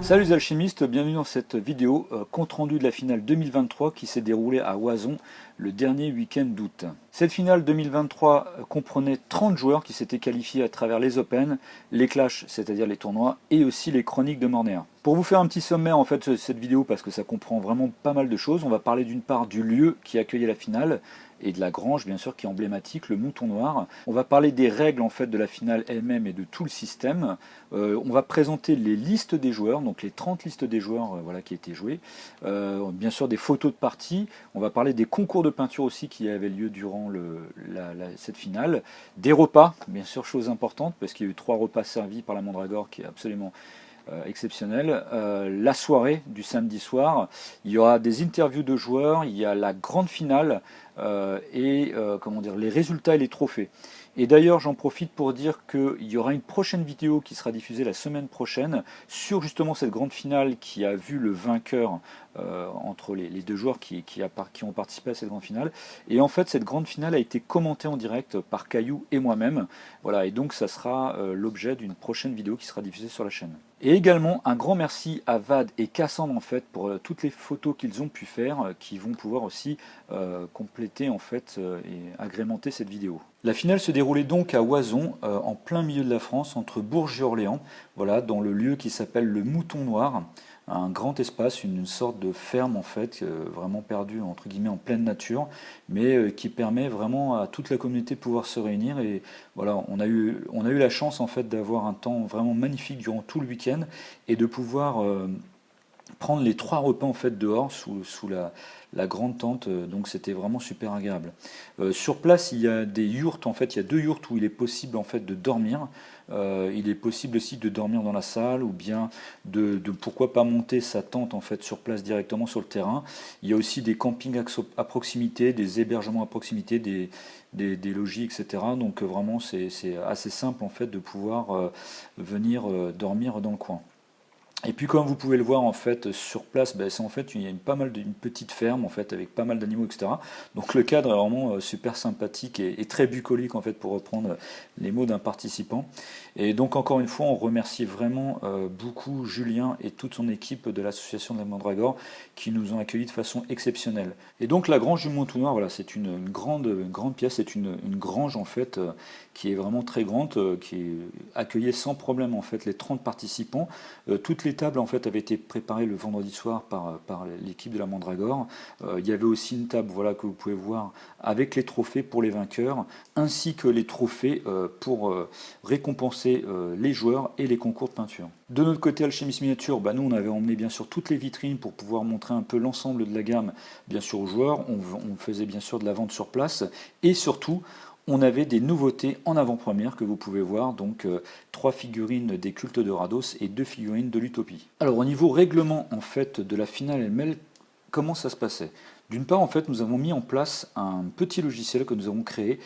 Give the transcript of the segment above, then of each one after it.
Salut les alchimistes, bienvenue dans cette vidéo compte rendu de la finale 2023 qui s'est déroulée à Oison le dernier week-end d'août. Cette finale 2023 comprenait 30 joueurs qui s'étaient qualifiés à travers les Open, les Clash, c'est-à-dire les tournois, et aussi les Chroniques de Mornéa. Pour vous faire un petit sommaire en fait de cette vidéo, parce que ça comprend vraiment pas mal de choses, on va parler d'une part du lieu qui accueillait la finale, et de la grange bien sûr qui est emblématique, le Mouton Noir. On va parler des règles en fait de la finale elle-même et de tout le système. On va présenter les listes des joueurs, donc les 30 listes des joueurs voilà, qui étaient joués. Bien sûr des photos de parties. On va parler des concours de peinture aussi qui avaient lieu durant cette finale. Des repas, bien sûr, chose importante, parce qu'il y a eu 3 repas servis par la Mandragore qui est absolument exceptionnel. La soirée du samedi soir, il y aura des interviews de joueurs, il y a la grande finale comment dire, les résultats et les trophées. Et d'ailleurs, j'en profite pour dire qu'il y aura une prochaine vidéo qui sera diffusée la semaine prochaine sur justement cette grande finale qui a vu le vainqueur entre les deux joueurs qui ont participé à cette grande finale. Et en fait, cette grande finale a été commentée en direct par Caillou et moi-même. Voilà, et donc ça sera l'objet d'une prochaine vidéo qui sera diffusée sur la chaîne. Et également un grand merci à Vad et Cassandre en fait pour toutes les photos qu'ils ont pu faire, qui vont pouvoir aussi compléter en fait et agrémenter cette vidéo. La finale se déroulait donc à Oison, en plein milieu de la France, entre Bourges et Orléans, voilà, dans le lieu qui s'appelle le Mouton Noir, un grand espace, une sorte de ferme en fait, vraiment perdue entre guillemets en pleine nature, mais qui permet vraiment à toute la communauté de pouvoir se réunir. Et voilà, on a eu la chance en fait d'avoir un temps vraiment magnifique durant tout le week-end et de pouvoir prendre les 3 repas en fait dehors sous la grande tente, donc c'était vraiment super agréable. Sur place, il y a des yourtes, en fait, il y a 2 yourtes où il est possible en fait de dormir. Il est possible aussi de dormir dans la salle ou bien de pourquoi pas monter sa tente en fait sur place directement sur le terrain. Il y a aussi des campings à proximité, des hébergements à proximité, des logis, etc. Donc vraiment c'est assez simple en fait de pouvoir venir dormir dans le coin. Et puis comme vous pouvez le voir en fait sur place, c'est en fait il y a une petite ferme en fait avec pas mal d'animaux, etc. Donc le cadre est vraiment super sympathique et très bucolique en fait, pour reprendre les mots d'un participant. Et donc encore une fois on remercie vraiment beaucoup Julien et toute son équipe de l'association de la Mandragore qui nous ont accueillis de façon exceptionnelle. Et donc la grange du Mouton Noir, voilà, c'est une grande pièce, c'est une grange en fait qui est vraiment très grande, qui accueillait sans problème en fait les 30 participants. Toutes les tables en fait avaient été préparées le vendredi soir par l'équipe de la Mandragore. Il y avait aussi une table, voilà, que vous pouvez voir avec les trophées pour les vainqueurs, ainsi que les trophées pour récompenser les joueurs et les concours de peinture. De notre côté, Alchimiste Miniature, nous on avait emmené bien sûr toutes les vitrines pour pouvoir montrer un peu l'ensemble de la gamme bien sûr aux joueurs. On faisait bien sûr de la vente sur place et surtout on avait des nouveautés en avant-première que vous pouvez voir, donc 3 figurines des cultes de Rados et 2 figurines de l'Utopie. Alors au niveau règlement en fait de la finale elle-même, comment ça se passait? D'une part, en fait, nous avons mis en place un petit logiciel que nous avons créé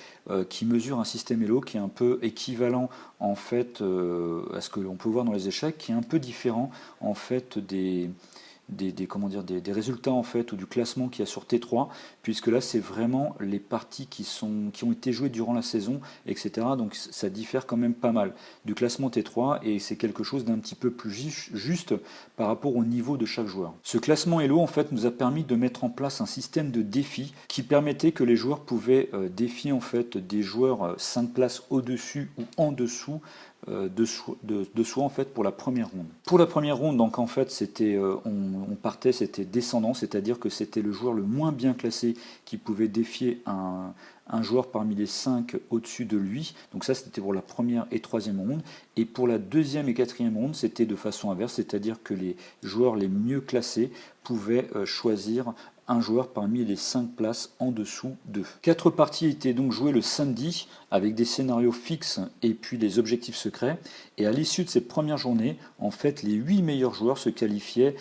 qui mesure un système Elo qui est un peu équivalent en fait à ce que l'on peut voir dans les échecs, qui est un peu différent en fait des résultats en fait ou du classement qu'il y a sur T3, puisque là c'est vraiment les parties qui ont été jouées durant la saison, etc. Donc ça diffère quand même pas mal du classement T3 et c'est quelque chose d'un petit peu plus juste par rapport au niveau de chaque joueur. Ce classement Elo en fait nous a permis de mettre en place un système de défis qui permettait que les joueurs pouvaient défier en fait des joueurs 5 places au-dessus ou en dessous de soi en fait pour la première ronde. Pour la première ronde, donc en fait c'était on partait, c'était descendant, c'est-à-dire que c'était le joueur le moins bien classé qui pouvait défier un joueur parmi les 5 au-dessus de lui. Donc ça c'était pour la première et troisième ronde. Et pour la deuxième et quatrième ronde, c'était de façon inverse, c'est-à-dire que les joueurs les mieux classés pouvaient choisir un joueur parmi les 5 places en dessous d'eux. 4 parties étaient donc jouées le samedi avec des scénarios fixes et puis des objectifs secrets. Et à l'issue de cette première journée, en fait, les 8 meilleurs joueurs se qualifiaient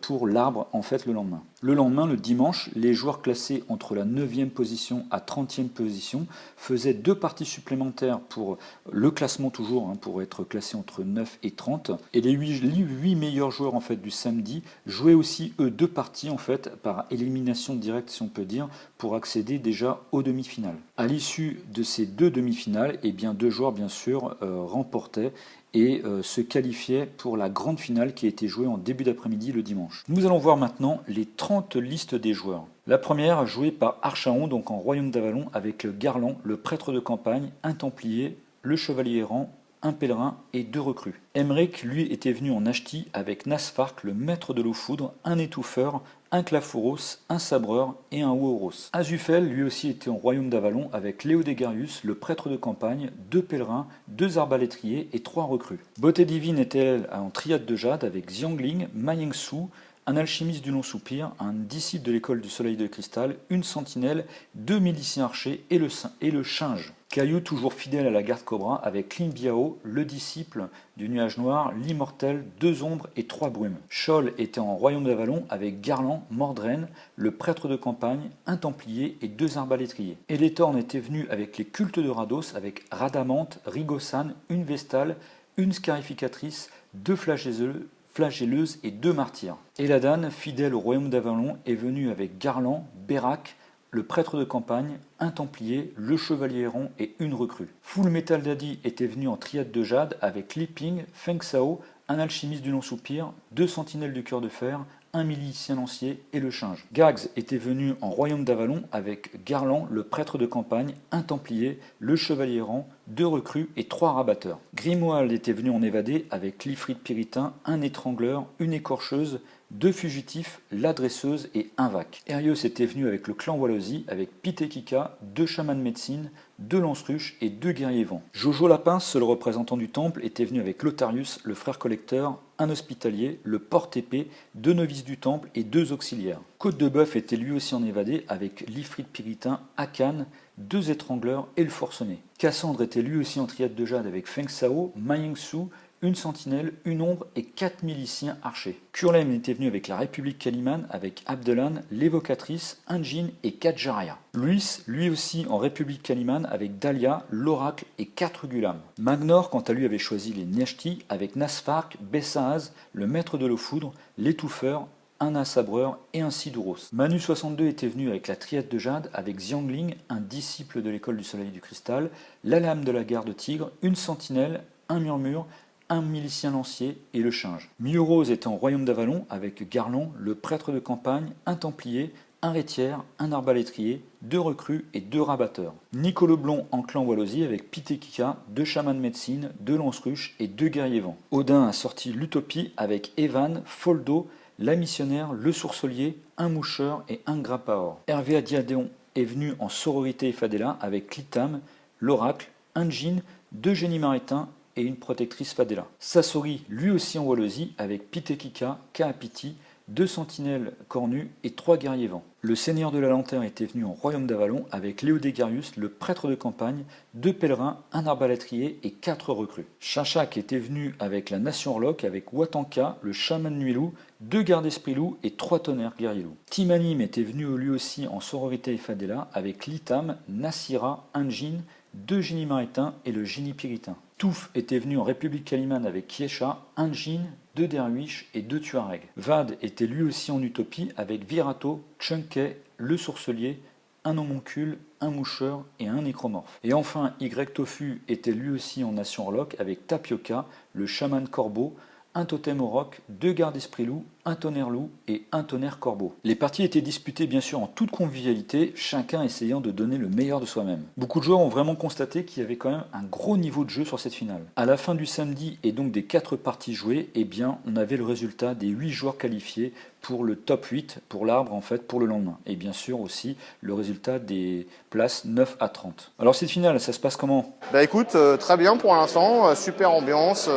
pour l'arbre en fait le lendemain. Le lendemain, le dimanche, les joueurs classés entre la 9e position à 30e position faisaient 2 parties supplémentaires pour le classement toujours, pour être classé entre 9 et 30. Et les 8 meilleurs joueurs en fait du samedi jouaient aussi eux 2 parties en fait par élimination directe si on peut dire pour accéder déjà aux demi-finales. À l'issue de ces 2 demi-finales, 2 joueurs bien sûr remportaient et se qualifiaient pour la grande finale qui a été jouée en début d'après-midi le dimanche. Nous allons voir maintenant les 30 listes des joueurs. La première, jouée par Archaon, donc en Royaume d'Avalon, avec Garland, le prêtre de campagne, un Templier, le Chevalier errant, un pèlerin et 2 recrues. Emmerich, lui, était venu en Ashti avec Nasfark, le maître de l'eau foudre, un étouffeur, un Claphoros, un sabreur et un Ouoros. Azufel, lui aussi, était en Royaume d'Avalon avec Léodégarius, le prêtre de campagne, 2 pèlerins, 2 arbalétriers et 3 recrues. Beauté divine était elle en triade de jade avec Xiangling, Ma Yingsu, un alchimiste du long soupir, un disciple de l'école du soleil de cristal, une sentinelle, 2 miliciens archers et le Chinge. Caillou, toujours fidèle à la garde Cobra, avec Lin Biao, le disciple du nuage noir, l'immortel, 2 ombres et 3 brumes. Scholl était en Royaume d'Avalon avec Garland, Mordren, le prêtre de campagne, un templier et 2 arbalétriers. Eletorn était venu avec les cultes de Rados avec Radamante, Rigosan, une Vestale, une scarificatrice, 2 flagelleuses et 2 martyrs. Eladan, fidèle au Royaume d'Avalon, est venu avec Garland, Berak, le prêtre de campagne, un templier, le chevalier errant et une recrue. Full Metal Daddy était venu en triade de jade avec Li Ping, Feng Sao, un alchimiste du long soupir, 2 sentinelles du cœur de fer, un milicien lancier et le Chinge. Gags était venu en Royaume d'Avalon avec Garland, le prêtre de campagne, un templier, le chevalier errant, 2 recrues et 3 rabatteurs. Grimoald était venu en évadé avec l'Ifrit Piritain, un étrangleur, une écorcheuse, 2 fugitifs, la dresseuse et un vac. Erios était venu avec le clan Walosi avec Pitekika, 2 chamans de médecine, 2 lance-ruches et 2 guerriers vents. Jojo Lapin, seul représentant du temple, était venu avec Lotharius, le frère collecteur, un hospitalier, le porte-épée, 2 novices du temple et 2 auxiliaires. Côte de Bœuf était lui aussi en évadé avec l'Ifrit Piritain, Akan, 2 étrangleurs et le forcené. Cassandre était lui aussi en triade de jade avec Feng Sao, Ma Yingsu, une sentinelle, une ombre et 4 miliciens archers. Kurlem était venu avec la République Kaliman avec Abdelan, l'évocatrice, un djinn et 4 Jaraya. Luis, lui aussi en République Kaliman avec Dahlia, l'oracle et 4 Gulam. Magnor, quant à lui, avait choisi les Nyashti avec Nasfark, Bessaaz, le maître de l'eau foudre, l'étouffeur, un sabreur et un Siduros. Manu 62 était venu avec la triade de jade avec Xiangling, un disciple de l'école du soleil du cristal, la lame de la garde tigre, une sentinelle, un murmure, un milicien lancier et le Chinge. Miurose était en Royaume d'Avalon avec Garland, le prêtre de campagne, un templier, un rétière, un arbalétrier, 2 recrues et 2 rabatteurs. Nico Leblond en clan Walosi avec Pitekika, 2 chamans de médecine, 2 lance-ruches et 2 guerriers vents. Odin a sorti l'Utopie avec Evan, Foldo, la missionnaire, le sourcelier, un moucheur et un grappaor. Hervé Adiadéon est venu en sororité et Fadela avec Litam, l'oracle, un djinn, 2 génies maritains et une protectrice Fadela. Sassori, lui aussi en Walosi, avec Pitekika, Kaapiti, 2 sentinelles cornues et 3 guerriers vents. Le seigneur de la lanterne était venu en Royaume d'Avalon avec Léodégarius, le prêtre de campagne, 2 pèlerins, un arbalétrier et 4 recrues. Shashak était venu avec la nation Orlok avec Watanka, le chaman Nuilou, 2 gardes-esprits loups et 3 tonnerres guerriers loups. Timanim était venu lui aussi en sororité et Fadela avec Litam, Nassira, un djinn, 2 génies maritains et le génie piritain. Touf était venu en République Kaliman avec Kiesha, un djinn, 2 derviches et 2 tuaregs. Vad était lui aussi en Utopie avec Virato, Chunkey, le sourcelier, un homoncule, un moucheur et un nécromorphe. Et enfin, Y Tofu était lui aussi en nation Orlok avec Tapioca, le chaman corbeau, un totem au roc, 2 gardes-esprits loups, un tonnerre loup et un tonnerre corbeau. Les parties étaient disputées bien sûr en toute convivialité, chacun essayant de donner le meilleur de soi-même. Beaucoup de joueurs ont vraiment constaté qu'il y avait quand même un gros niveau de jeu sur cette finale. À la fin du samedi et donc des 4 parties jouées, eh bien on avait le résultat des 8 joueurs qualifiés pour le top 8, pour l'arbre en fait, pour le lendemain. Et bien sûr aussi le résultat des places 9 à 30. Alors cette finale, ça se passe comment? Bah écoute, très bien pour l'instant, super ambiance,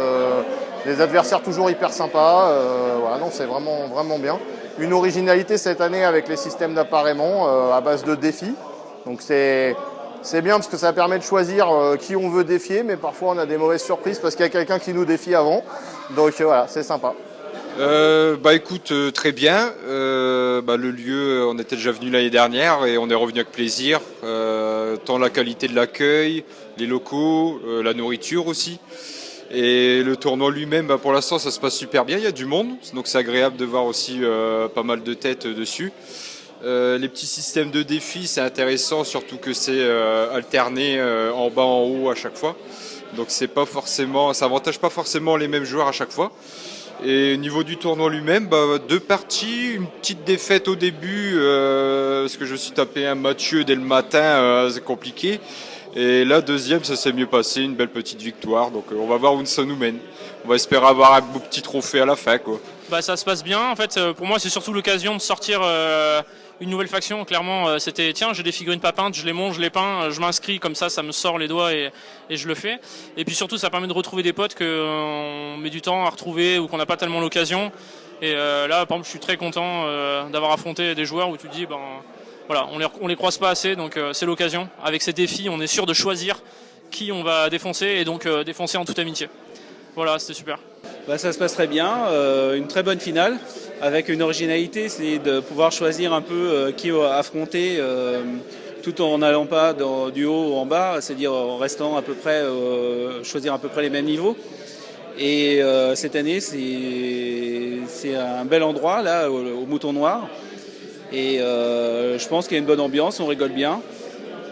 les adversaires toujours hyper sympas, voilà, non, c'est vraiment bien. Une originalité cette année avec les systèmes d'appareillement à base de défis. Donc c'est bien parce que ça permet de choisir qui on veut défier, mais parfois on a des mauvaises surprises parce qu'il y a quelqu'un qui nous défie avant. Donc voilà, c'est sympa. Bah écoute, très bien. Le lieu, on était déjà venu l'année dernière et on est revenu avec plaisir. Tant la qualité de l'accueil, les locaux, la nourriture aussi. Et le tournoi lui-même, pour l'instant, ça se passe super bien. Il y a du monde, donc c'est agréable de voir aussi pas mal de têtes dessus. Les petits systèmes de défis, c'est intéressant, surtout que c'est alterné en bas, en haut à chaque fois. Donc c'est pas forcément, ça avantage pas forcément les mêmes joueurs à chaque fois. Et au niveau du tournoi lui-même, 2 parties, une petite défaite au début, parce que je me suis tapé un Mathieu dès le matin, c'est compliqué. Et la deuxième, ça s'est mieux passé, une belle petite victoire. Donc on va voir où ça nous mène. On va espérer avoir un beau petit trophée à la fin, quoi. Ça se passe bien. En fait, pour moi, c'est surtout l'occasion de sortir une nouvelle faction. Clairement, c'était tiens, j'ai des figurines pas peintes, je les monte, je les peins, je m'inscris, comme ça me sort les doigts et je le fais. Et puis surtout, ça permet de retrouver des potes qu'on met du temps à retrouver ou qu'on n'a pas tellement l'occasion. Et là, par exemple, je suis très content d'avoir affronté des joueurs où tu te dis, voilà, on les croise pas assez, donc c'est l'occasion. Avec ces défis, on est sûr de choisir qui on va défoncer et donc défoncer en toute amitié. Voilà, c'était super. Ça se passe très bien, une très bonne finale, avec une originalité, c'est de pouvoir choisir un peu qui affronter, tout en n'allant pas du haut en bas, c'est-à-dire en restant à peu près, choisir à peu près les mêmes niveaux. Et cette année, c'est un bel endroit, là, au Mouton Noir. Et je pense qu'il y a une bonne ambiance, on rigole bien.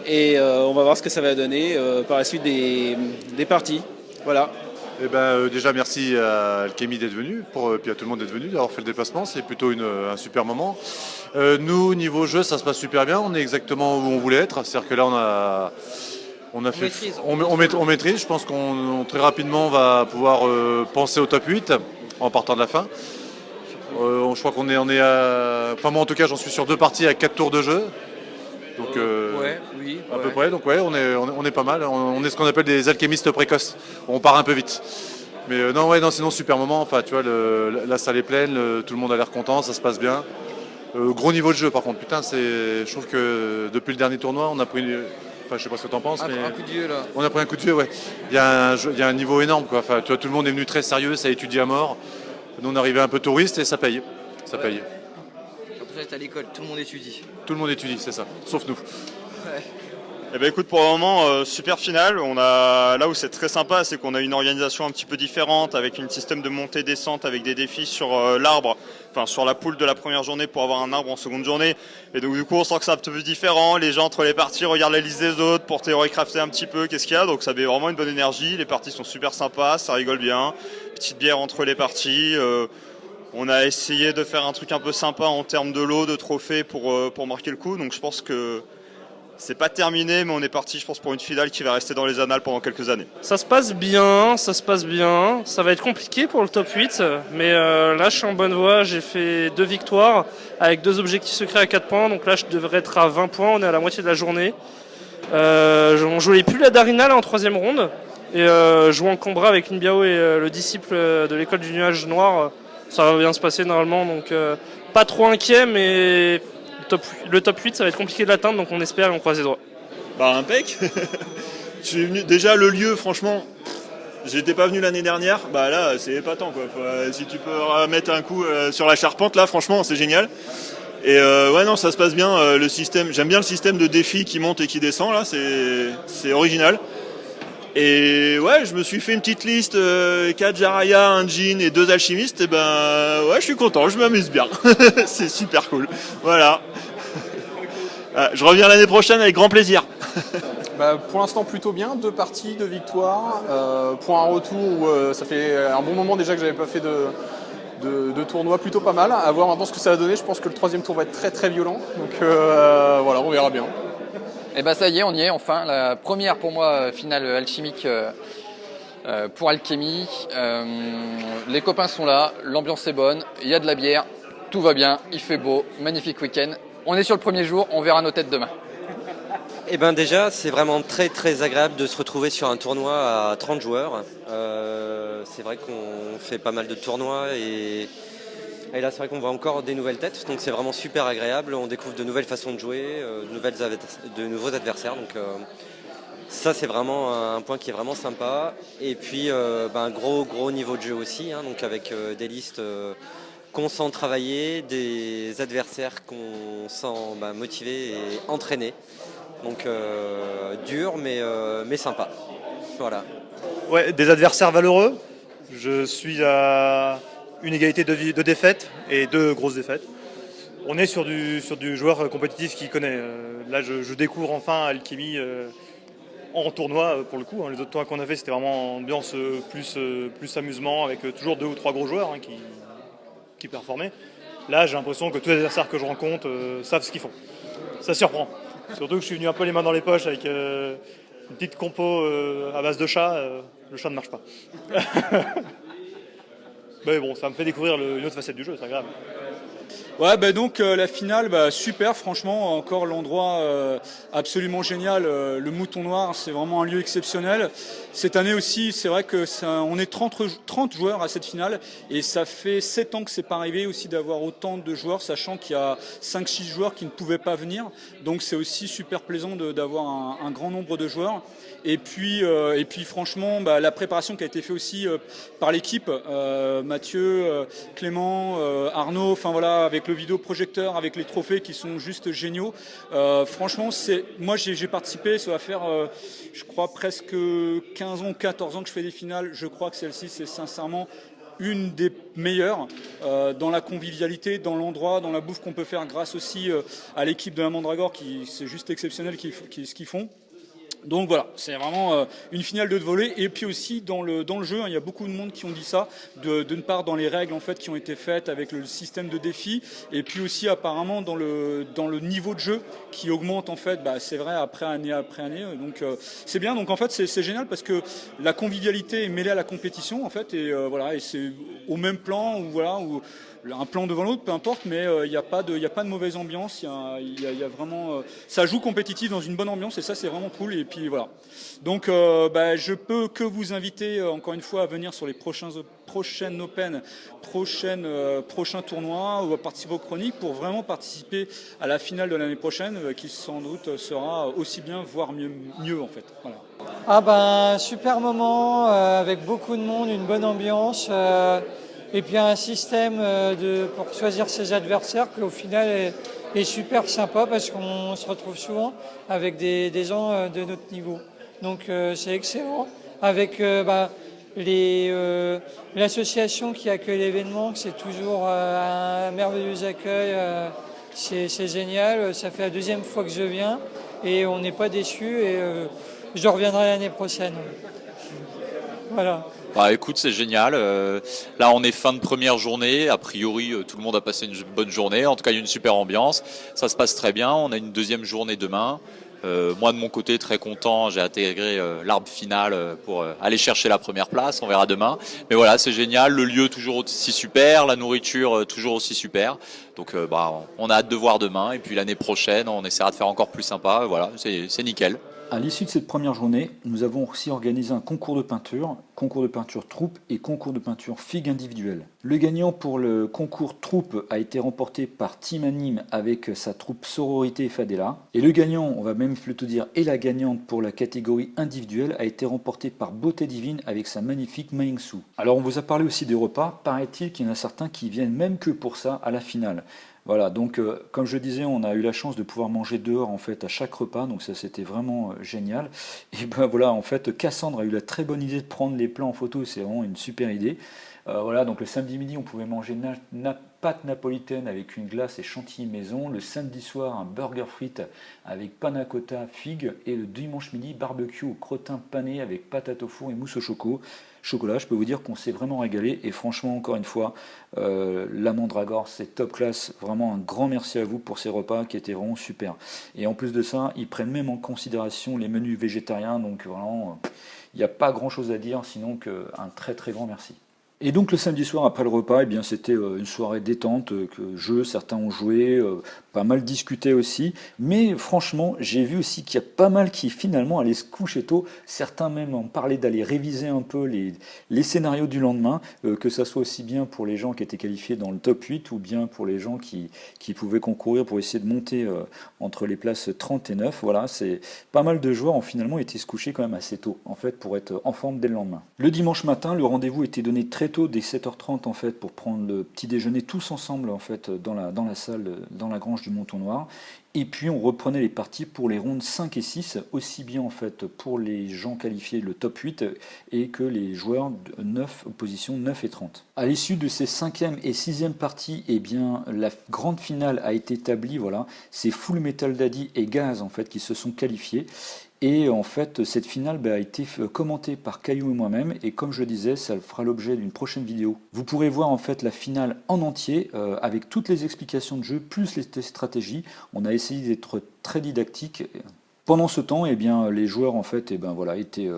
Et on va voir ce que ça va donner par la suite des parties. Voilà. Déjà merci à Alchemy d'être venu, puis à tout le monde d'être venu, d'avoir fait le déplacement, c'est plutôt un super moment. Nous, niveau jeu, ça se passe super bien, on est exactement où on voulait être, c'est-à-dire que là on maîtrise, je pense qu'on très rapidement va pouvoir penser au top 8 en partant de la fin. Je crois qu'on est à... Enfin moi en tout cas j'en suis sur 2 parties à 4 tours de jeu. Donc oui, à peu près, donc ouais, on est pas mal. On est ce qu'on appelle des alchimistes précoces. On part un peu vite. Mais sinon super moment. Enfin, tu vois, la salle est pleine, tout le monde a l'air content, ça se passe bien. Gros niveau de jeu par contre. Putain, je trouve que depuis le dernier tournoi, on a pris. Enfin, je sais pas ce que t'en penses, mais un coup de vieux là. On a pris un coup de vieux, ouais. Il y a un niveau énorme, quoi. Enfin, tu vois, tout le monde est venu très sérieux, ça étudie à mort. Nous, on arrivait un peu touriste et ça paye. Ça paye. Vous êtes à l'école, tout le monde étudie. Tout le monde étudie, c'est ça. Sauf nous. Ouais. Eh ben écoute, pour le moment, super finale. Là où c'est très sympa, c'est qu'on a une organisation un petit peu différente avec un système de montée-descente avec des défis sur l'arbre, enfin sur la poule de la première journée pour avoir un arbre en seconde journée. Et donc du coup, on sent que c'est un petit peu différent. Les gens entre les parties regardent la liste des autres pour théorie-crafter un petit peu qu'est-ce qu'il y a. Donc ça met vraiment une bonne énergie. Les parties sont super sympas, ça rigole bien. Petite bière entre les parties. On a essayé de faire un truc un peu sympa en termes de lot, de trophées pour marquer le coup. Donc je pense que c'est pas terminé, mais on est parti, je pense, pour une finale qui va rester dans les annales pendant quelques années. Ça se passe bien, ça se passe bien. Ça va être compliqué pour le top 8, mais là je suis en bonne voie. J'ai fait 2 victoires avec 2 objectifs secrets à 4 points. Donc là je devrais être à 20 points, on est à la moitié de la journée. On jouait plus la Darina là en 3e ronde. Et jouant en Combra avec une Biao et le disciple de l'école du nuage noir, ça va bien se passer normalement. Donc pas trop inquiet, mais le top 8 ça va être compliqué de l'atteindre, donc on espère et on croise les doigts. Impec. Je suis venu, déjà le lieu franchement, j'étais pas venu l'année dernière, là c'est épatant quoi. Si tu peux mettre un coup sur la charpente là, franchement c'est génial. Et ça se passe bien, le système, j'aime bien le système de défi qui monte et qui descend là, c'est original. Et je me suis fait une petite liste, 4 Jaraya, un Djinn et 2 alchimistes, et je suis content, je m'amuse bien. C'est super cool. Voilà. Je reviens l'année prochaine avec grand plaisir. Pour l'instant plutôt bien, 2 parties, 2 victoires. Pour un retour où ça fait un bon moment déjà que j'avais pas fait de tournoi, plutôt pas mal. À voir maintenant ce que ça va donner, je pense que le 3e tour va être très très violent. Donc voilà, on verra bien. Et ça y est, on y est enfin. La première pour moi finale alchimique pour Alchemy. Les copains sont là, l'ambiance est bonne, il y a de la bière, tout va bien, il fait beau, magnifique week-end. On est sur le premier jour, on verra nos têtes demain. Déjà, c'est vraiment très très agréable de se retrouver sur un tournoi à 30 joueurs. C'est vrai qu'on fait pas mal de tournois et là c'est vrai qu'on voit encore des nouvelles têtes, donc c'est vraiment super agréable. On découvre de nouvelles façons de jouer, de nouveaux adversaires. Donc ça c'est vraiment un point qui est vraiment sympa. Et puis un gros niveau de jeu aussi, donc avec des listes qu'on sent travailler, des adversaires qu'on sent motivés et entraînés. Donc dur mais sympa. Voilà. Ouais, des adversaires valeureux. Je suis à une égalité de défaites et 2 grosses défaites. On est sur du joueur compétitif qui connaît. Là, je découvre enfin Alchemy en tournoi pour le coup. Les autres tournois qu'on a fait, c'était vraiment ambiance plus amusement, avec toujours 2 ou 3 gros joueurs qui performaient. Là, j'ai l'impression que tous les adversaires que je rencontre savent ce qu'ils font. Ça surprend. Surtout que je suis venu un peu les mains dans les poches avec une petite compo à base de chat. Le chat ne marche pas. Mais bon, ça me fait découvrir une autre facette du jeu, c'est agréable. Ouais, donc la finale, super, franchement, encore l'endroit absolument génial. Le Mouton Noir, c'est vraiment un lieu exceptionnel. Cette année aussi, c'est vrai que on est 30 joueurs à cette finale et ça fait 7 ans que c'est pas arrivé aussi d'avoir autant de joueurs, sachant qu'il y a 5-6 joueurs qui ne pouvaient pas venir. Donc c'est aussi super plaisant d'avoir un grand nombre de joueurs. Et puis franchement, la préparation qui a été faite aussi par l'équipe, Mathieu, Clément, Arnaud, enfin voilà, avec le vidéoprojecteur, avec les trophées qui sont juste géniaux. Franchement, moi j'ai participé, ça va faire, je crois, presque 15 ans, 14 ans que je fais des finales. Je crois que celle-ci, c'est sincèrement une des meilleures dans la convivialité, dans l'endroit, dans la bouffe qu'on peut faire grâce aussi à l'équipe de la Mandragore, c'est juste exceptionnel ce qu'ils font. Donc voilà, c'est vraiment une finale de volley. Et puis aussi dans le jeu, il y a beaucoup de monde qui ont dit ça, d'une part dans les règles en fait qui ont été faites avec le système de défi, et puis aussi apparemment dans le niveau de jeu qui augmente en fait. C'est vrai après année. Donc c'est bien. Donc en fait c'est génial parce que la convivialité est mêlée à la compétition en fait, et voilà, et c'est au même plan ou voilà ou un plan devant l'autre, peu importe, mais il n'y a pas de mauvaise ambiance. Il y a vraiment, ça joue compétitif dans une bonne ambiance et ça c'est vraiment cool. Et puis voilà. Donc je peux que vous inviter encore une fois à venir sur les prochaines Open, prochains tournois ou à participer aux chroniques pour vraiment participer à la finale de l'année prochaine qui sans doute sera aussi bien, voire mieux en fait. Voilà. Super moment avec beaucoup de monde, une bonne ambiance. Et puis un système pour choisir ses adversaires qui au final est super sympa parce qu'on se retrouve souvent avec des gens de notre niveau. Donc c'est excellent. Avec l'association qui accueille l'événement, c'est toujours un merveilleux accueil. C'est génial. Ça fait la 2e fois que je viens et on n'est pas déçus et je reviendrai l'année prochaine. Voilà. Écoute, c'est génial. Là, on est fin de première journée. A priori, tout le monde a passé une bonne journée. En tout cas, il y a une super ambiance. Ça se passe très bien. On a une 2e journée demain. Moi, de mon côté, très content. J'ai intégré l'arbre final pour aller chercher la première place. On verra demain. Mais voilà, c'est génial. Le lieu toujours aussi super. La nourriture toujours aussi super. Donc, on a hâte de voir demain. Et puis l'année prochaine, on essaiera de faire encore plus sympa. Voilà, c'est nickel. À l'issue de cette première journée, nous avons aussi organisé un concours de peinture troupe et concours de peinture figue individuelle. Le gagnant pour le concours troupe a été remporté par Team Anime avec sa troupe Sororité et Fadela. Et le gagnant, on va même plutôt dire, et la gagnante pour la catégorie individuelle a été remportée par Beauté Divine avec sa magnifique Maingsu. Alors on vous a parlé aussi des repas, paraît-il qu'il y en a certains qui viennent même que pour ça à la finale. Voilà, donc comme je disais, on a eu la chance de pouvoir manger dehors en fait à chaque repas, donc ça c'était vraiment génial. Et voilà, en fait, Cassandre a eu la très bonne idée de prendre les plats en photo, c'est vraiment une super idée. Voilà, donc le samedi midi, on pouvait manger pâte napolitaine avec une glace et chantilly maison. Le samedi soir, un burger frites avec panna cotta, figue. Et le dimanche midi, barbecue au crottin pané avec patate au four et mousse au chocolat. Je peux vous dire qu'on s'est vraiment régalé. Et franchement, encore une fois, la Mandragore, c'est top class. Vraiment un grand merci à vous pour ces repas qui étaient vraiment super. Et en plus de ça, ils prennent même en considération les menus végétariens. Donc vraiment, il n'y a pas grand chose à dire, sinon qu'un très très grand merci. Et donc le samedi soir après le repas, eh bien c'était une soirée détente, certains ont joué, pas mal discuté aussi, mais franchement j'ai vu aussi qu'il y a pas mal qui finalement allaient se coucher tôt, certains même ont parlé d'aller réviser un peu les scénarios du lendemain, que ça soit aussi bien pour les gens qui étaient qualifiés dans le top 8 ou bien pour les gens qui pouvaient concourir pour essayer de monter entre les places 30 et 9, voilà, c'est pas mal de joueurs ont finalement été se coucher quand même assez tôt en fait pour être en forme dès le lendemain. Le dimanche matin, le rendez-vous était donné très tôt, dès 7h30 en fait, pour prendre le petit déjeuner tous ensemble en fait dans la salle, dans la grange du Mouton Noir. Et puis on reprenait les parties pour les rondes 5 et 6, aussi bien en fait pour les gens qualifiés le top 8 et que les joueurs de 9, positions 9 et 30. À l'issue de ces 5e et 6e parties, eh bien, la grande finale a été établie. Voilà, c'est Full Metal Daddy et Gaz en fait qui se sont qualifiés. Et en fait, cette finale a été commentée par Caillou et moi-même, et comme je le disais, ça fera l'objet d'une prochaine vidéo. Vous pourrez voir en fait la finale en entier, avec toutes les explications de jeu, plus les stratégies. On a essayé d'être très didactique. Pendant ce temps, eh bien, les joueurs en fait, étaient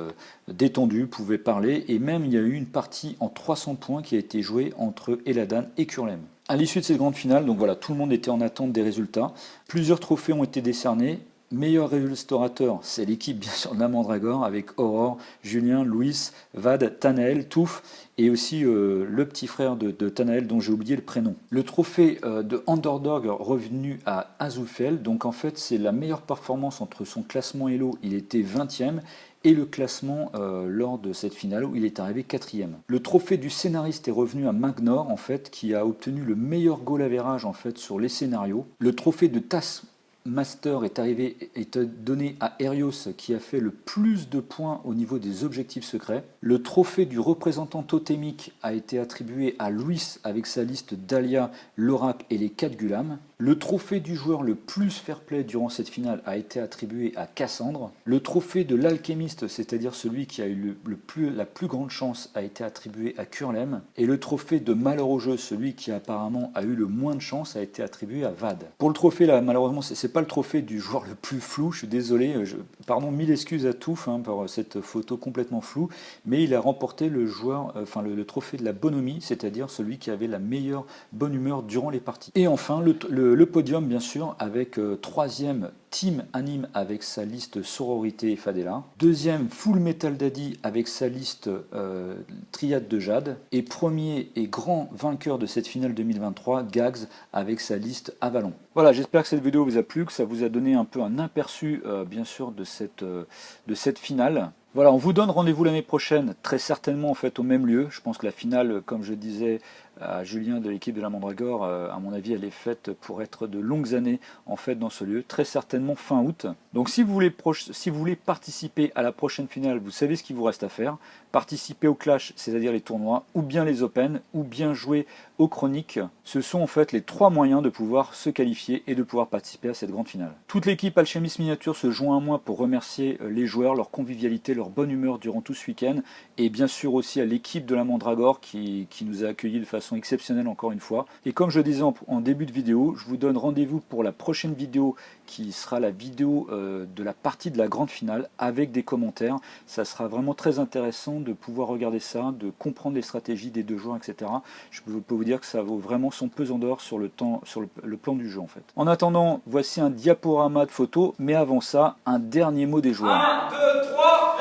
détendus, pouvaient parler, et même il y a eu une partie en 300 points qui a été jouée entre Eladan et Kurlem. À l'issue de cette grande finale, donc voilà, tout le monde était en attente des résultats. Plusieurs trophées ont été décernés. Meilleur restaurateur, c'est l'équipe bien sûr de la Mandragore avec Aurore, Julien, Louis, Vad, Tanaël, Touf et aussi le petit frère de Tanaël dont j'ai oublié le prénom. Le trophée de Underdog revenu à Azufel, donc en fait c'est la meilleure performance entre son classement Elo, il était 20e, et le classement lors de cette finale où il est arrivé 4e. Le trophée du scénariste est revenu à Magnor en fait qui a obtenu le meilleur goal average en fait sur les scénarios. Le trophée de Task Master est donné à Herios qui a fait le plus de points au niveau des objectifs secrets. Le trophée du représentant totémique a été attribué à Louis avec sa liste Dahlia, l'Oracle et les 4 Gulam. Le trophée du joueur le plus fair-play durant cette finale a été attribué à Cassandre. Le trophée de l'alchimiste, c'est-à-dire celui qui a eu la plus grande chance, a été attribué à Kurlem. Et le trophée de malheur au jeu, celui qui apparemment a eu le moins de chance, a été attribué à Vad. Pour le trophée, là, malheureusement, c'est pas le trophée du joueur le plus flou, je suis désolé, pardon, 1000 excuses à Touf pour cette photo complètement floue, mais il a remporté le trophée de la bonhomie, c'est-à-dire celui qui avait la meilleure bonne humeur durant les parties. Et enfin, le podium, bien sûr, avec 3e Team Anime avec sa liste Sororité et Fadela, 2e Full Metal Daddy avec sa liste Triade de Jade, et premier et grand vainqueur de cette finale 2023, Gags avec sa liste Avalon. Voilà, j'espère que cette vidéo vous a plu, que ça vous a donné un peu un aperçu, bien sûr, de cette finale. Voilà, on vous donne rendez-vous l'année prochaine, très certainement en fait au même lieu. Je pense que la finale, comme je disais à Julien de l'équipe de la Mandragore, à mon avis, elle est faite pour être de longues années en fait dans ce lieu, très certainement fin août. Donc si vous voulez participer à la prochaine finale, vous savez ce qu'il vous reste à faire. Participer au clash, c'est-à-dire les tournois, ou bien les open, ou bien jouer aux chroniques. Ce sont en fait les 3 moyens de pouvoir se qualifier et de pouvoir participer à cette grande finale. Toute l'équipe Alchemist Miniature se joint à moi pour remercier les joueurs, leur convivialité, leur bonne humeur durant tout ce week-end, et bien sûr aussi à l'équipe de la Mandragore qui nous a accueillis de façon exceptionnelle encore une fois. Et comme je disais en début de vidéo, je vous donne rendez-vous pour la prochaine vidéo qui sera la vidéo de la partie de la grande finale avec des commentaires. Ça sera vraiment très intéressant de pouvoir regarder ça, de comprendre les stratégies des deux joueurs, etc. Je peux vous dire que ça vaut vraiment son pesant d'or sur le plan du jeu en fait. En attendant, voici un diaporama de photos, mais avant ça, un dernier mot des joueurs. 1, 2, 3,